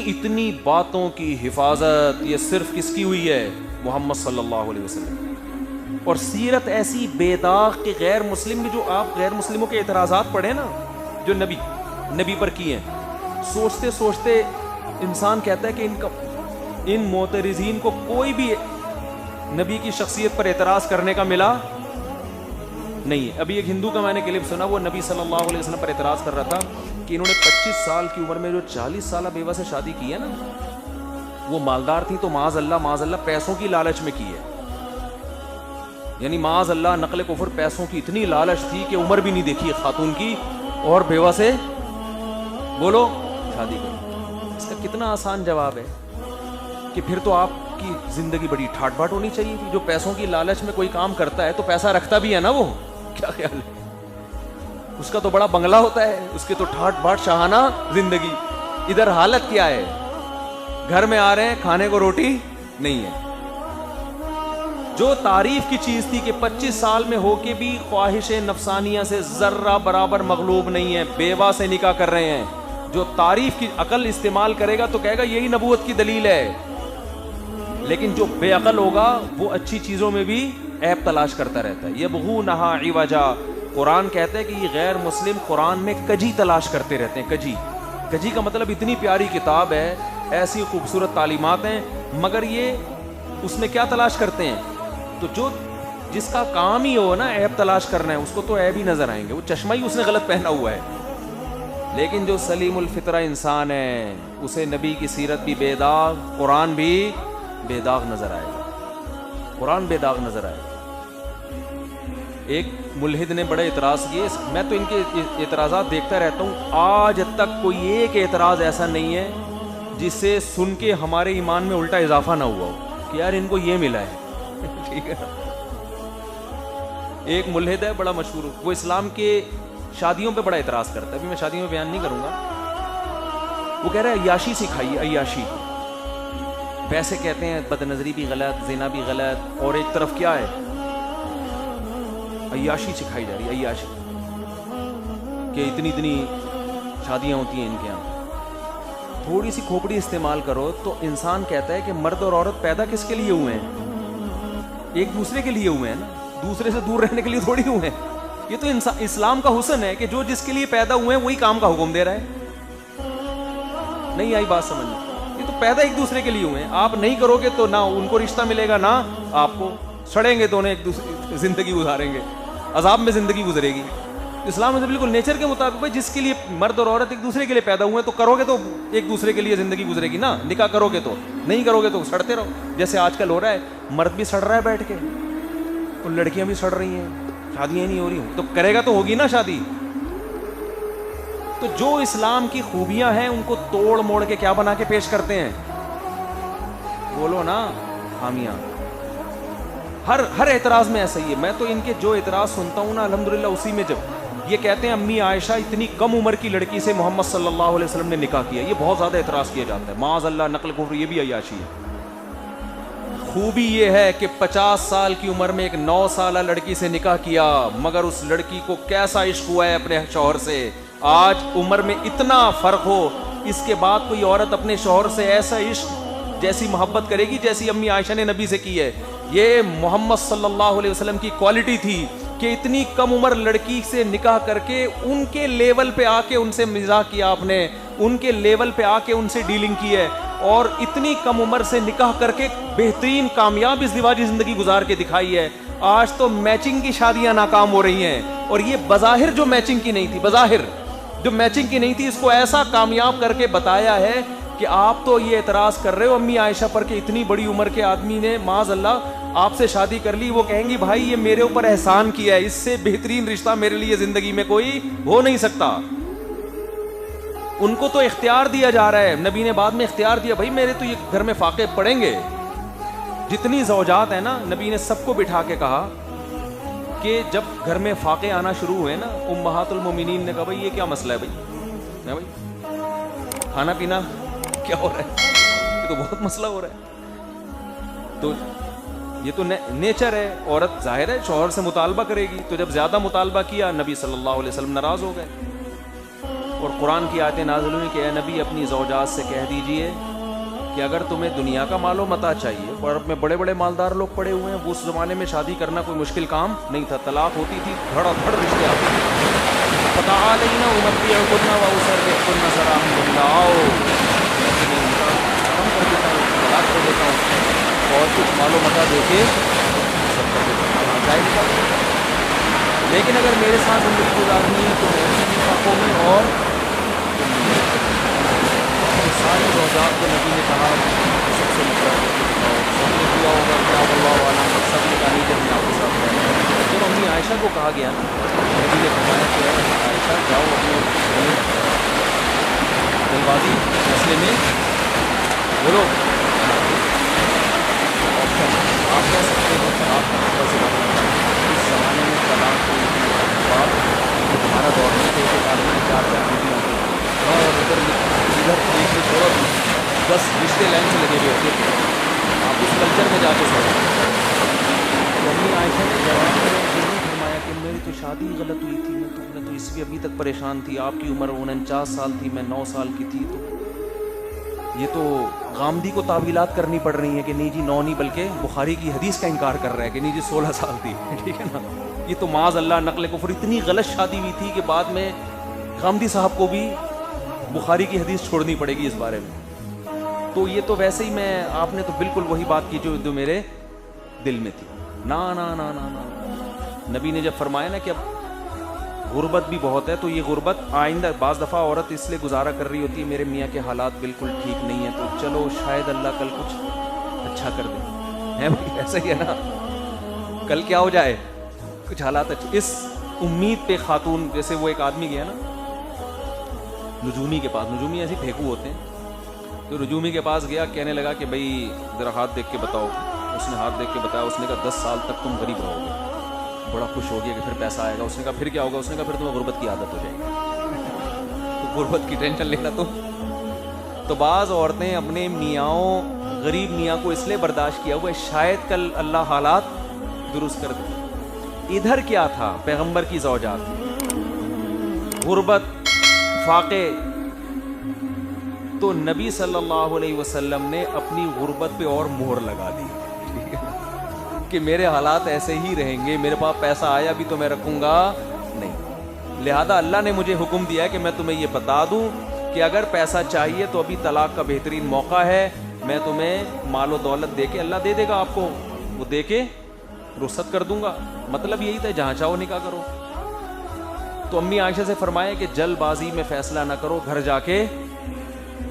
اتنی باتوں کی حفاظت یہ صرف کس کی ہوئی ہے؟ محمد صلی اللہ علیہ وسلم. اور سیرت ایسی بے داغ کہ غیر مسلم بھی، جو آپ غیر مسلموں کے اعتراضات پڑھیں نا جو نبی پر کیے ہیں، سوچتے سوچتے انسان کہتا ہے کہ ان معترضین کو کوئی بھی نبی کی شخصیت پر اعتراض کرنے کا ملا نہیں ہے. ابھی ایک ہندو کا میں نے کلپ سنا، وہ نبی صلی اللہ علیہ وسلم پر اعتراض کر رہا تھا کہ انہوں نے 25 سال کی عمر میں جو 40 سالہ بیوہ سے شادی کی ہے نا، وہ مالدار تھی تو معاذ اللہ پیسوں کی لالچ میں کی ہے. یعنی معاذ اللہ نقل کفر، پیسوں کی اتنی لالچ تھی کہ عمر بھی نہیں دیکھی خاتون کی اور بیوہ سے بولو شادی کرو. اس کا کتنا آسان جواب ہے کہ پھر تو آپ کی زندگی بڑی ٹھاٹ باٹ ہونی چاہیے تھی. جو پیسوں کی لالچ میں کوئی کام کرتا ہے تو پیسہ رکھتا بھی ہے نا، وہ کیا خیال ہے؟ اس کا تو بڑا بنگلہ ہوتا ہے، اس کے تو ٹھاٹ باٹ شاہانہ زندگی. ادھر حالت کیا ہے؟ گھر میں آ رہے ہیں، کھانے کو روٹی نہیں ہے. جو تعریف کی چیز تھی کہ 25 سال میں ہو کے بھی خواہش نفسانیہ سے ذرہ برابر مغلوب نہیں ہے، بیوہ سے نکاح کر رہے ہیں، جو تعریف کی عقل استعمال کرے گا تو کہے گا یہی نبوت کی دلیل ہے. لیکن جو بے عقل ہوگا وہ اچھی چیزوں میں بھی عیب تلاش کرتا رہتا ہے. یبغونہا عوجا، قرآن کہتا ہے کہ یہ غیر مسلم قرآن میں کجی تلاش کرتے رہتے ہیں. کجی کا مطلب اتنی پیاری کتاب ہے، ایسی خوبصورت تعلیمات ہیں، مگر یہ اس میں کیا تلاش کرتے ہیں؟ تو جو جس کا کام ہی ہو نا عیب تلاش کرنا ہے، اس کو تو عیب ہی نظر آئیں گے. وہ چشمہ ہی اس نے غلط پہنا ہوا ہے. لیکن جو سلیم الفطرہ انسان ہے اسے نبی کی سیرت بھی بے داغ، قرآن بھی بے داغ نظر آئے گا. قرآن بے داغ نظر آئے گا. ایک ملحد نے بڑے اعتراض کیے، میں تو ان کے اعتراضات دیکھتا رہتا ہوں، آج تک کوئی ایک اعتراض ایسا نہیں ہے جسے سن کے ہمارے ایمان میں الٹا اضافہ نہ ہوا ہو کہ یار ان کو یہ ملا ہے. ٹھیک ہے. ایک ملحد ہے بڑا مشہور، وہ اسلام کے شادیوں پہ بڑا اعتراض کرتا ہے. ابھی میں شادیوں میں بیان نہیں کروں گا. وہ کہہ رہا ہے عیاشی سکھائیے، عیاشی. پیسے کہتے ہیں، بد نظری بھی غلط، زنا بھی غلط، اور ایک طرف کیا ہے؟ عیاشی سکھائی جا رہی ہے. عیاشی کہ اتنی شادیاں ہوتی ہیں ان کے یہاں. تھوڑی سی کھوپڑی استعمال کرو تو انسان کہتا ہے کہ مرد اور عورت پیدا کس کے لیے ہوئے ہیں؟ ایک دوسرے کے لیے ہوئے ہیں نا، دوسرے سے دور رہنے کے لیے تھوڑی ہوئے ہیں. یہ تو اسلام کا حسن ہے کہ جو جس کے لیے پیدا ہوئے ہیں وہی کام کا حکم دے رہا ہے. نہیں آئی بات سمجھ؟ یہ تو پیدا ایک دوسرے کے لیے ہوئے ہیں. آپ نہیں کرو گے تو نہ ان کو رشتہ ملے گا، نہ آپ کو. سڑیں گے دونوں، ایک دوسرے زندگی گزاریں گے، عذاب میں زندگی گزرے گی. اسلام میں بالکل نیچر کے مطابق بھائی جس کے لیے مرد اور عورت ایک دوسرے کے لیے پیدا ہوئے ہیں تو کرو گے تو ایک دوسرے کے لیے زندگی گزرے گی نا. نکاح کرو گے تو، نہیں کرو گے تو سڑتے رہو. جیسے آج کل ہو رہا ہے، مرد بھی سڑ رہا ہے بیٹھ کے اور لڑکیاں بھی سڑ رہی ہیں، شادیاں نہیں ہو رہی. تو کرے گا تو ہوگی نا شادی. تو جو اسلام کی خوبیاں ہیں ان کو توڑ موڑ کے کیا بنا کے پیش کرتے ہیں؟ بولو نا حامیاں. ہر اعتراض میں ایسا ہی ہے. میں تو ان کے جو اعتراض سنتا ہوں نا الحمدللہ اسی میں، جب یہ کہتے ہیں امی عائشہ اتنی کم عمر کی لڑکی سے محمد صلی اللہ علیہ وسلم نے نکاح کیا، یہ بہت زیادہ اعتراض کیا جاتا ہے. معاذ اللہ نقل کفر، یہ بھی عیاشی ہے. خوبی یہ ہے کہ 50 سال کی عمر میں ایک 9 سالہ لڑکی سے نکاح کیا، مگر اس لڑکی کو کیسا عشق ہوا ہے اپنے شوہر سے. آج عمر میں اتنا فرق ہو، اس کے بعد کوئی عورت اپنے شوہر سے ایسا عشق جیسی محبت کرے گی جیسی امی عائشہ نے نبی سے کی ہے. یہ محمد صلی اللہ علیہ وسلم کی کوالٹی تھی کہ اتنی کم عمر لڑکی سے نکاح کر کے ان کے لیول پہ آ کے ان سے مزاح کیا، آپ نے ان کے لیول پہ آ کے ان سے ڈیلنگ کی ہے، اور اتنی کم عمر سے نکاح کر کے بہترین کامیاب ازدواجی زندگی گزار کے دکھائی ہے. آج تو میچنگ کی شادیاں ناکام ہو رہی ہیں، اور یہ بظاہر جو میچنگ کی نہیں تھی، بظاہر جو میچنگ کی نہیں تھی، اس کو ایسا کامیاب کر کے بتایا ہے کہ آپ تو یہ اعتراض کر رہے ہو امی عائشہ پر کہ اتنی بڑی عمر کے آدمی نے معاذ اللہ آپ سے شادی کر لی. وہ کہیں گی بھائی یہ میرے اوپر احسان کیا ہے، اس سے بہترین رشتہ میرے لیے زندگی میں کوئی ہو نہیں سکتا. ان کو تو اختیار دیا جا رہا ہے، نبی نے بعد میں اختیار دیا، بھائی میرے تو یہ گھر میں فاقے پڑیں گے. جتنی زوجات ہیں نا، نبی نے سب کو بٹھا کے کہا کہ جب گھر میں فاقے آنا شروع ہوئے نا، امہات المومنین نے کہا بھائی یہ کیا مسئلہ ہے بھائی کھانا پینا کیا ہو رہا ہے، یہ تو بہت مسئلہ ہو رہا ہے. تو یہ تو نیچر ہے، عورت ظاہر ہے شوہر سے مطالبہ کرے گی. تو جب زیادہ مطالبہ کیا، نبی صلی اللہ علیہ وسلم ناراض ہو گئے. اور قرآن کی آیتیں نازل ہوئی کہ اے نبی اپنی زوجات سے کہہ دیجئے کہ اگر تمہیں دنیا کا مال و متاع چاہیے، اور میں بڑے بڑے مالدار لوگ پڑے ہوئے ہیں، وہ اس زمانے میں شادی کرنا کوئی مشکل کام نہیں تھا، طلاق ہوتی تھی، دھڑا دھڑ رشتے آتے تھے، فتعالینا امتعکن واسرحکن سراحا جمیلا، آؤ میں تمہیں نکاح ختم کر دیتا ہوں، طلاق دے دیتا ہوں اور کچھ مال و متاع دے کے سب کر دیتا ہوں، جائے نکاح۔ لیکن اگر میرے ساتھ زندگی گزارنی ہے تو میں نکاحوں میں اور ساری زوجات کو نبی نے کہا سب سے مشورہ کر کے بتاؤ، سب نے دعا ہوگا کیا اللہ علیہ سب نے کہا نہیں جب آپ کے ساتھ رہنا۔ جب امی عائشہ کو کہا گیا نا، نبی نے فرمایا کہ عائشہ جاؤ اپنے دلبازی فیصلے میں بولو، آپ کہہ سکتے ہو طلاق کا خطرہ سے بچنا۔ اس زمانے میں طلاق کو بات ہمارا دور میں تو ایک آدمی میں 4 بیویاں ہوتی ہیں اور ادھر ایک میں چھوڑو 10 رشتے لائن سے لگے ہوئے ہوتے تھے، آپ اس کلچر میں جا کے سوچیں۔ تو امی عائشہ نے جواب میں فرمایا کہ میری تو شادی غلط ہوئی تھی، میں تو اس بھی ابھی تک پریشان تھی، آپ کی عمر 49 سال تھی، میں 9 سال کی تھی، تو یہ تو غامدی کو تعویلات کرنی پڑ رہی ہیں کہ نہیں جی 9 نہیں بلکہ بخاری کی حدیث کا انکار کر رہا ہے کہ نہیں جی 16 سال تھی، ٹھیک ہے نا۔ یہ تو معاذ اللہ نقل کفر، اتنی غلط شادی ہوئی تھی کہ بعد میں غامدی صاحب کو بھی بخاری کی حدیث چھوڑنی پڑے گی اس بارے میں۔ تو یہ تو ویسے ہی میں، آپ نے تو بالکل وہی بات کی جو میرے دل میں تھی۔ نا نا نا نا نا، نبی نے جب فرمایا نا کہ اب غربت بھی بہت ہے، تو یہ غربت آئندہ بعض دفعہ عورت اس لیے گزارا کر رہی ہوتی ہے میرے میاں کے حالات بالکل ٹھیک نہیں ہیں، تو چلو شاید اللہ کل کچھ اچھا کر دے، ہے بھائی ایسا ہی ہے نا، کل کیا ہو جائے کچھ حالات اچھے۔ اس امید پہ خاتون، جیسے وہ ایک آدمی گیا نا نجومی کے پاس، نجومی ایسے پھینکو ہوتے ہیں، تو رجومی کے پاس گیا، کہنے لگا کہ بھائی ذرا ہاتھ دیکھ کے بتاؤ۔ اس نے ہاتھ دیکھ کے بتایا، اس نے کہا 10 سال تک تم غریب رہو گے۔ بڑا خوش ہو گیا کہ پھر پیسہ آئے گا۔ اس نے کہا پھر کیا ہوگا؟ اس نے کہا پھر تمہیں غربت کی عادت ہو جائے گی، تو غربت کی ٹینشن لینا تم۔ تو بعض عورتیں اپنے میاں غریب میاں کو اس لیے برداشت کیا ہوا ہے شاید کل اللہ حالات درست کر دے۔ ادھر کیا تھا؟ پیغمبر کی زوجات، غربت، فاقے، تو نبی صلی اللہ علیہ وسلم نے اپنی غربت پہ اور مہر لگا دی، ٹھیک ہے کہ میرے حالات ایسے ہی رہیں گے، میرے پاس پیسہ آیا بھی تو میں رکھوں گا نہیں، لہذا اللہ نے مجھے حکم دیا ہے کہ میں تمہیں یہ بتا دوں کہ اگر پیسہ چاہیے تو ابھی طلاق کا بہترین موقع ہے، میں تمہیں مال و دولت دے کے، اللہ دے دے گا آپ کو، وہ دے کے رخصت کر دوں گا۔ مطلب یہی تھا جہاں چاہو نکاح کرو۔ تو امی عائشہ سے فرمایا کہ جلد بازی میں فیصلہ نہ کرو، گھر جا کے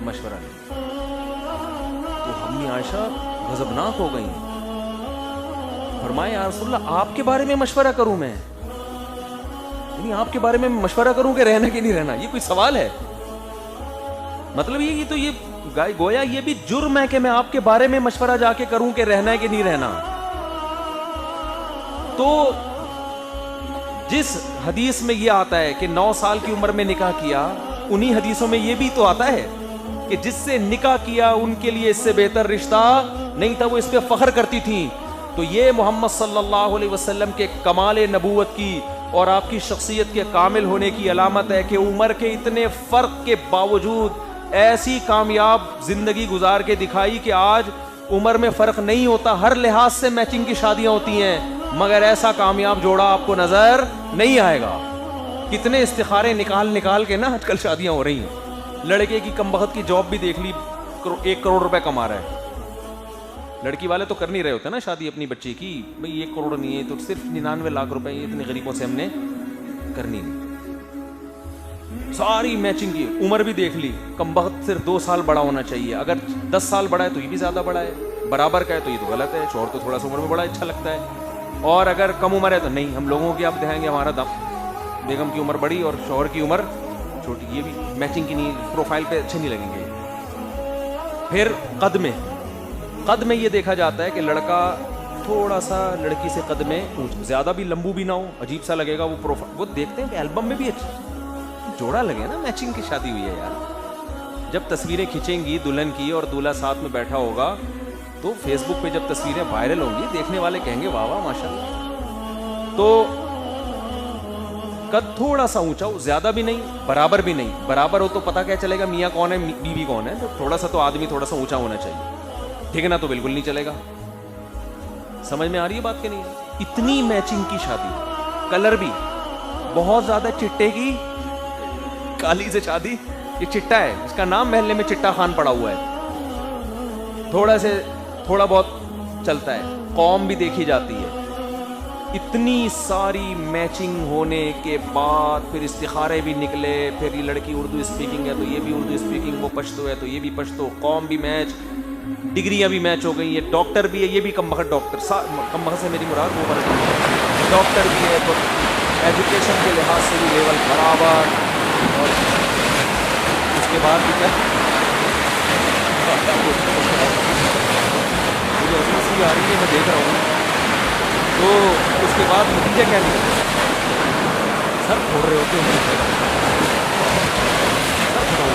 مشورہ لیں۔ تو امی عائشہ غضبناک ہو گئیں، فرمایا یا رسول اللہ آپ کے بارے میں مشورہ کروں میں، یعنی آپ کے بارے میں مشورہ کروں کہ رہنا کہ نہیں رہنا، یہ کوئی سوال ہے؟ مطلب یہ تو یہ گویا یہ بھی جرم ہے کہ میں آپ کے بارے میں مشورہ جا کے کروں کہ رہنا ہے کہ نہیں رہنا۔ تو جس حدیث میں یہ آتا ہے کہ 9 سال کی عمر میں نکاح کیا، انہی حدیثوں میں یہ بھی تو آتا ہے کہ جس سے نکاح کیا ان کے لیے اس سے بہتر رشتہ نہیں تھا، وہ اس پہ فخر کرتی تھیں۔ تو یہ محمد صلی اللہ علیہ وسلم کے کمال نبوت کی اور آپ کی شخصیت کے کامل ہونے کی علامت ہے کہ عمر کے اتنے فرق کے باوجود ایسی کامیاب زندگی گزار کے دکھائی کہ آج عمر میں فرق نہیں ہوتا، ہر لحاظ سے میچنگ کی شادیاں ہوتی ہیں، مگر ایسا کامیاب جوڑا آپ کو نظر نہیں آئے گا۔ کتنے استخارے نکال کے نا آج کل شادیاں ہو رہی ہیں۔ لڑکے کی کم بخت کی جاب بھی دیکھ لی، 1 کروڑ روپے کما رہا ہے۔ لڑکی والے تو کر نہیں رہے ہوتے نا شادی اپنی بچی کی، بھئی 1 کروڑ نہیں ہے تو صرف 99 لاکھ روپے، یہ اتنے غریبوں سے ہم نے کرنی نہیں۔ ساری میچنگ کی عمر بھی دیکھ لی، کم بخت صرف 2 سال بڑا ہونا چاہیے، اگر 10 سال بڑا ہے تو یہ بھی زیادہ بڑا ہے، برابر کا ہے تو یہ تو غلط ہے، شوہر تو تھوڑا سا عمر میں بڑا اچھا لگتا ہے، اور اگر کم عمر ہے تو نہیں، ہم لوگوں کی آپ دکھائیں گے ہمارا بیگم کی عمر بڑی اور شوہر کی عمر چھوٹی، یہ بھی میچنگ کی نہیں، پروفائل پہ اچھے نہیں لگیں گے۔ پھر قد میں یہ دیکھا جاتا ہے کہ لڑکا تھوڑا سا لڑکی سے قد میں زیادہ بھی لمبو بھی نہ ہو، عجیب سا لگے گا وہ پروفائل، وہ دیکھتے ہیں کہ البم میں بھی جوڑا لگے نا، میچنگ کی شادی ہوئی ہے یار۔ جب تصویریں کھینچیں گی دلہن کی اور دولہا ساتھ میں بیٹھا ہوگا تو فیس بک پہ جب تصویریں وائرل ہوں گی دیکھنے والے کہیں گے واہ واہ ماشاء اللہ۔ تو قد تھوڑا سا اونچا ہو, زیادہ بھی نہیں برابر بھی نہیں. برابر ہو تو پتہ کیا چلے گا میاں کون ہے بیوی کون ہے. تھوڑا سا تو آدمی تھوڑا سا اونچا ہونا چاہیے, ٹھیک ہے نا, تو بالکل نہیں چلے گا. سمجھ میں آ رہی ہے بات کہ نہیں؟ اتنی میچنگ کی شادی, کلر بھی بہت زیادہ, چٹے کی کالی سے شادی. یہ چٹا ہے, اس کا نام محلے میں چٹا خان پڑا ہوا ہے, تھوڑا بہت چلتا ہے, قوم بھی دیکھی جاتی ہے. اتنی ساری میچنگ ہونے کے بعد پھر استخارے بھی نکلے, پھر یہ لڑکی اردو اسپیکنگ ہے تو یہ بھی اردو اسپیکنگ, وہ پشتو ہے تو یہ بھی پشتو, قوم بھی میچ, ڈگریاں بھی میچ ہو گئی. یہ ڈاکٹر بھی ہے, یہ بھی کم بخت ڈاکٹر, کم بخت سے میری مراد وہ ڈاکٹر بھی ہے, تو ایجوکیشن کے لحاظ سے بھی لیول برابر. اور اس کے بعد بھی کیا مجھے سی آ رہی ہے, میں دیکھ رہا ہوں. تو اس کے بعد نتیجہ کیا نکلا, سر پھوڑ رہے ہوتے ہیں, سر پھوڑ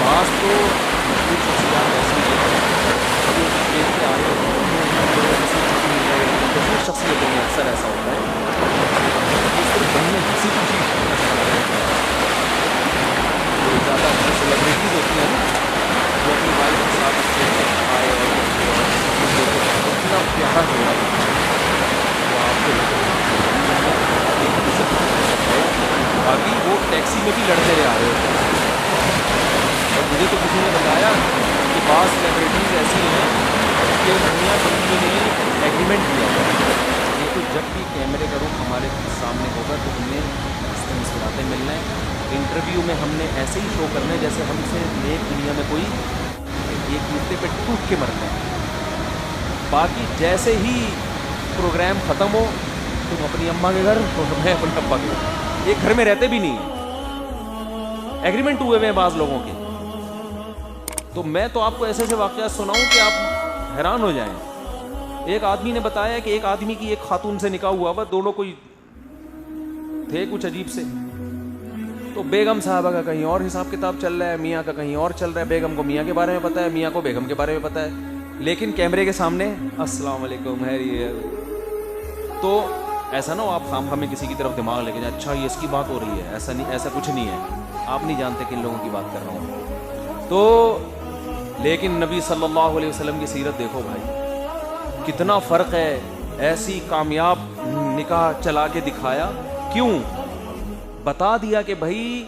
بعض تو کچھ شخصیات ایسی ہیں جو دیکھ کے آ رہے ہوتے ہیں, دوسری شخصیتوں میں اکثر ایسا ہوتا ہے اس طرح بننے کسی بھی چیز زیادہ سیلیبریٹیز ہوتی ہیں نا, جو اپنی وائف کے ساتھ اسٹیج پر آئے اور اتنا پیارا جوڑا ہے باقی وہ ٹیکسی میں بھی لڑتے رہے آ رہے ہوتے ہیں. اور مجھے تو کسی نے بتایا کہ بعض سیلیبریٹیز ایسی ہیں کہ میاں بیوی نے ایگریمنٹ کیا ہے کہ تو جب بھی کیمرے کا رخ ہمارے سامنے ہوگا تو ہم نے اس سے مسکراتے ملنا ہے, انٹرویو میں ہم نے ایسے ہی شو کرنا ہے جیسے ہم سے نیک دنیا میں کوئی ایک نقطے پہ ٹوٹ کے مرنا ہے. باقی جیسے ہی پروگرام ختم ہو تم اپنی اماں کے گھر اور میں اپنے ابا کے گھر, ایک گھر میں رہتے بھی نہیں ہیں, ایگریمنٹ ہوئے ہیں بعض لوگوں کے. تو میں تو آپ کو ایسے ایسے واقعات سناؤں کہ آپ حیران ہو جائیں. ایک آدمی نے بتایا کہ ایک آدمی کی ایک خاتون سے نکاح ہوا ہوا, دونوں کوئی تھے کچھ عجیب سے. تو بیگم صاحبہ کا کہیں اور حساب کتاب چل رہا ہے, میاں کا کہیں اور چل رہا ہے. بیگم کو میاں کے بارے میں پتہ ہے, میاں کو بیگم کے بارے میں پتہ ہے, لیکن کیمرے کے سامنے السلام علیکم ہے یہ. تو ایسا نہ ہو آپ خام خامے کسی کی طرف دماغ لے کے جائیں, اچھا یہ اس کی بات ہو رہی ہے, ایسا نہیں, ایسا کچھ نہیں ہے. آپ نہیں جانتے کن لوگوں کی بات کر رہا ہوں. تو لیکن نبی صلی اللہ علیہ وسلم کی سیرت دیکھو بھائی, کتنا فرق ہے. ایسی کامیاب نکاح چلا کے دکھایا. کیوں؟ بتا دیا کہ بھائی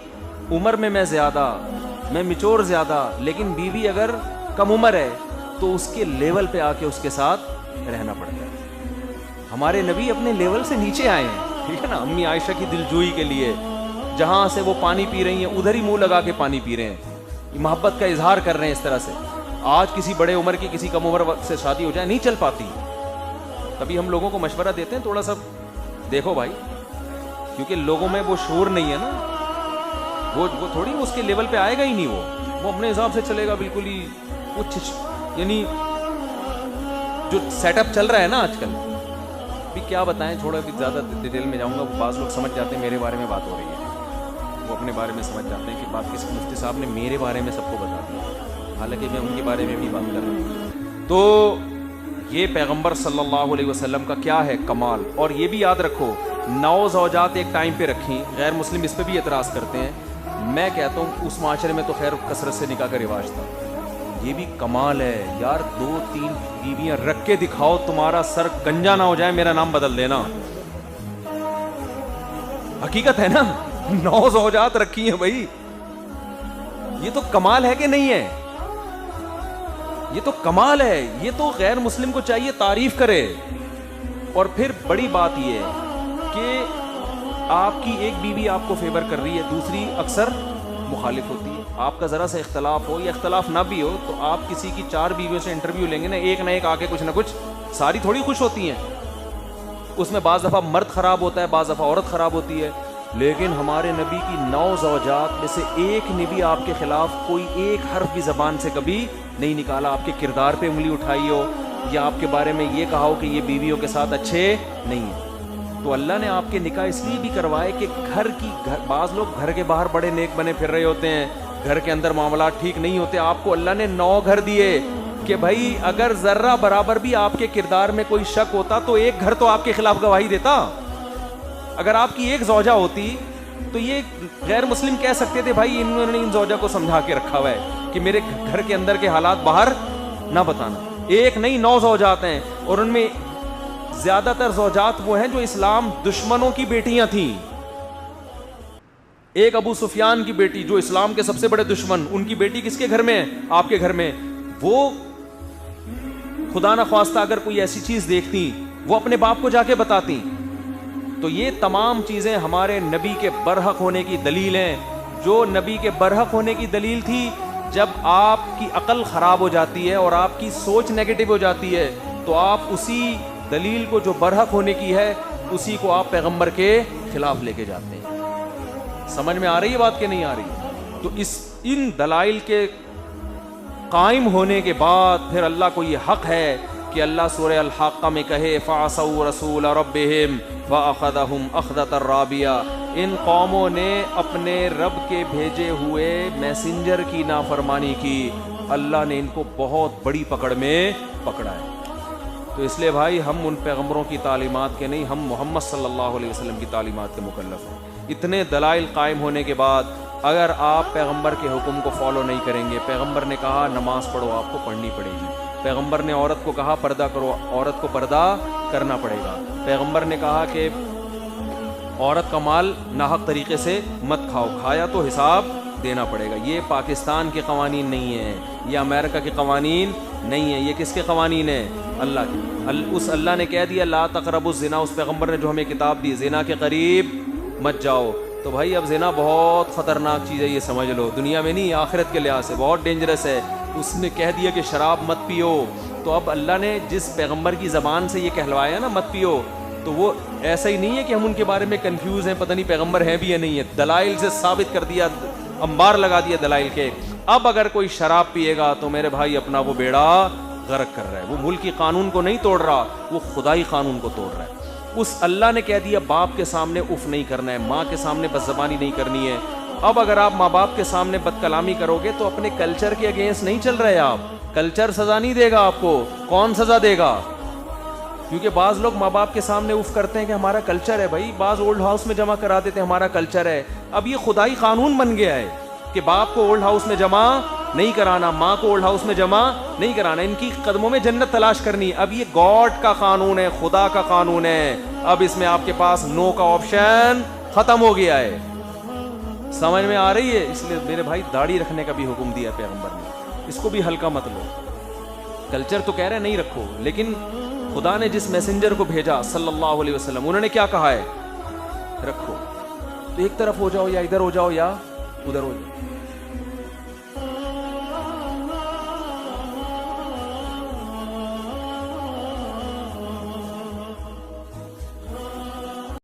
عمر میں زیادہ, میں میچور زیادہ, لیکن بیوی اگر کم عمر ہے تو اس کے لیول پہ آ کے اس کے ساتھ رہنا پڑتا ہے. ہمارے نبی اپنے لیول سے نیچے آئے ہیں, ٹھیک ہے نا. امی عائشہ کی دلجوئی کے لیے جہاں سے وہ پانی پی رہی ہیں ادھر ہی منہ لگا کے پانی پی رہے ہیں, محبت کا اظہار کر رہے ہیں اس طرح سے. آج کسی بڑے عمر کی کسی کم عمر سے شادی ہو جائے نہیں چل پاتی. کبھی ہم لوگوں کو مشورہ دیتے ہیں تھوڑا سا دیکھو بھائی, کیونکہ لوگوں میں وہ شعور نہیں ہے نا, وہ تھوڑی اس کے لیول پہ آئے گا ہی نہیں. وہ اپنے حساب سے چلے گا بالکل ہی کچھ, یعنی جو سیٹ اپ چل رہا ہے نا آج کل. بھی کیا بتائیں, تھوڑا بھی زیادہ ڈیٹیل میں جاؤں گا, وہ بعض لوگ سمجھ جاتے ہیں میرے بارے میں بات ہو رہی ہے, وہ اپنے بارے میں سمجھ جاتے ہیں کہ بات کس مفتی صاحب نے میرے بارے میں سب کو بتا دیا, حالانکہ میں ان کے بارے میں بھی بات کر رہا ہوں. تو یہ پیغمبر صلی اللہ علیہ وسلم کا کیا ہے کمال. اور یہ بھی یاد رکھو 9 زوجات ایک ٹائم پہ رکھیں. غیر مسلم اس پہ بھی اعتراض کرتے ہیں. میں کہتا ہوں اس معاشرے میں تو خیر کثرت سے نکاح کا رواج تھا, یہ بھی کمال ہے یار. 2-3 بیویاں رکھ کے دکھاؤ, تمہارا سر گنجا نہ ہو جائے, میرا نام بدل دینا. حقیقت ہے نا, 9 زوجات رکھی ہیں بھائی. یہ تو کمال ہے کہ نہیں ہے؟ یہ تو کمال ہے. یہ تو غیر مسلم کو چاہیے تعریف کرے. اور پھر بڑی بات یہ ہے کہ آپ کی ایک بیوی آپ کو فیور کر رہی ہے, دوسری اکثر مخالف ہوتی ہے. آپ کا ذرا سا اختلاف ہو یا اختلاف نہ بھی ہو تو آپ کسی کی 4 بیویوں سے انٹرویو لیں گے نا, ایک نہ ایک آ کے کچھ نہ کچھ, ساری تھوڑی خوش ہوتی ہیں. اس میں بعض دفعہ مرد خراب ہوتا ہے, بعض دفعہ عورت خراب ہوتی ہے. لیکن ہمارے نبی کی 9 زوجات میں سے ایک نے بھی آپ کے خلاف کوئی ایک حرف بھی زبان سے کبھی نہیں نکالا. آپ کے کردار پہ انگلی اٹھائی ہو یا آپ کے بارے میں یہ کہا ہو کہ یہ بیویوں کے ساتھ اچھے نہیں ہیں. تو اللہ نے آپ کے نکاح اس لیے بھی کروائے کہ بعض لوگ گھر کے باہر بڑے نیک بنے پھر رہے ہوتے ہیں, گھر کے اندر معاملات ٹھیک نہیں ہوتے. آپ کو اللہ نے 9 گھر دیے کہ بھائی اگر ذرہ برابر بھی آپ کے کردار میں کوئی شک ہوتا تو ایک گھر تو آپ کے خلاف گواہی دیتا. اگر آپ کی ایک زوجہ ہوتی تو یہ غیر مسلم کہہ سکتے تھے بھائی انہوں نے ان زوجہ کو سمجھا کے رکھا ہوا ہے کہ میرے گھر کے اندر کے حالات باہر نہ بتانا. ایک نہیں 9 زوجات ہیں, اور ان میں زیادہ تر زوجات وہ ہیں جو اسلام دشمنوں کی بیٹیاں تھیں. ایک ابو سفیان کی بیٹی جو اسلام کے سب سے بڑے دشمن, ان کی بیٹی کس کے گھر میں ہے؟ آپ کے گھر میں. وہ خدا نہ خواستہ اگر کوئی ایسی چیز دیکھتی وہ اپنے باپ کو جا کے بتاتی. تو یہ تمام چیزیں ہمارے نبی کے برحق ہونے کی دلیل ہیں. جو نبی کے برحق ہونے کی دلیل تھی, جب آپ کی عقل خراب ہو جاتی ہے اور آپ کی سوچ نیگیٹو ہو جاتی ہے تو آپ اسی دلیل کو جو برحق ہونے کی ہے اسی کو آپ پیغمبر کے خلاف لے کے جاتے ہیں. سمجھ میں آ رہی ہے بات کہ نہیں آ رہی؟ تو ان دلائل کے قائم ہونے کے بعد پھر اللہ کو یہ حق ہے کہ اللہ سورہ الحاقہ میں کہے فَعَصَوْا رَسُولَ رَبِّهِمْ فَأَخَذَهُمْ أَخْذَةً رَابِيَةً. ان قوموں نے اپنے رب کے بھیجے ہوئے میسنجر کی نافرمانی کی, اللہ نے ان کو بہت بڑی پکڑ میں پکڑا ہے. تو اس لیے بھائی ہم ان پیغمبروں کی تعلیمات کے نہیں, ہم محمد صلی اللہ علیہ وسلم کی تعلیمات کے مکلف ہیں. اتنے دلائل قائم ہونے کے بعد اگر آپ پیغمبر کے حکم کو فالو نہیں کریں گے, پیغمبر نے کہا نماز پڑھو, آپ کو پڑھنی پڑے گی. پیغمبر نے عورت کو کہا پردہ کرو, عورت کو پردہ کرنا پڑے گا. پیغمبر نے کہا کہ عورت کا مال ناحق طریقے سے مت کھاؤ, کھایا تو حساب دینا پڑے گا. یہ پاکستان کے قوانین نہیں ہیں, یہ امریکہ کے قوانین نہیں ہیں, یہ کس کے قوانین ہیں؟ اللہ کے. اس اللہ نے کہہ دیا لا تقربوا الزنا, اس پیغمبر نے جو ہمیں کتاب دی, زنا کے قریب مت جاؤ. تو بھائی اب زنا بہت خطرناک چیز ہے, یہ سمجھ لو, دنیا میں نہیں آخرت کے لحاظ سے بہت ڈینجرس ہے. اس نے کہہ دیا کہ شراب مت پیو, تو اب اللہ نے جس پیغمبر کی زبان سے یہ کہلوایا نا مت پیو, تو وہ ایسا ہی نہیں ہے کہ ہم ان کے بارے میں کنفیوز ہیں, پتہ نہیں پیغمبر ہیں بھی یا نہیں ہے. دلائل سے ثابت کر دیا, انبار لگا دیا دلائل کے. اب اگر کوئی شراب پیے گا تو میرے بھائی اپنا وہ بیڑا غرق کر رہا ہے. وہ ملکی قانون کو نہیں توڑ رہا, وہ خدائی قانون کو توڑ رہا ہے. اس اللہ نے کہہ دیا باپ کے سامنے اف نہیں کرنا ہے, ماں کے سامنے بد زبانی نہیں کرنی ہے. اب اگر آپ ماں باپ کے سامنے بد کلامی کرو گے تو اپنے کلچر کے اگینسٹ نہیں چل رہے آپ. کلچر سزا نہیں دے گا آپ کو. کون سزا دے گا؟ کیونکہ بعض لوگ ماں باپ کے سامنے اف کرتے ہیں کہ ہمارا کلچر ہے. بھائی بعض اولڈ ہاؤس میں جمع کرا دیتے ہیں ہمارا کلچر ہے. اب یہ خدائی قانون بن گیا ہے کہ باپ کو اولڈ ہاؤس میں جمع نہیں کرانا, ماں کو اولڈ ہاؤس میں جمع نہیں کرانا, ان کی قدموں میں جنت تلاش کرنی. اب یہ گاڈ کا قانون ہے, خدا کا قانون ہے. اب اس میں آپ کے پاس نو کا آپشن ختم ہو گیا ہے. سمجھ میں آ رہی ہے؟ اس لیے میرے بھائی داڑھی رکھنے کا بھی حکم دیا پیغمبر نے, اس کو بھی ہلکا مت لو. کلچر تو کہہ رہے نہیں رکھو, لیکن خدا نے جس میسنجر کو بھیجا صلی اللہ علیہ وسلم, انہوں نے کیا کہا ہے؟ رکھو. تو ایک طرف ہو جاؤ, یا ادھر ہو جاؤ یا ادھر ہو جاؤ.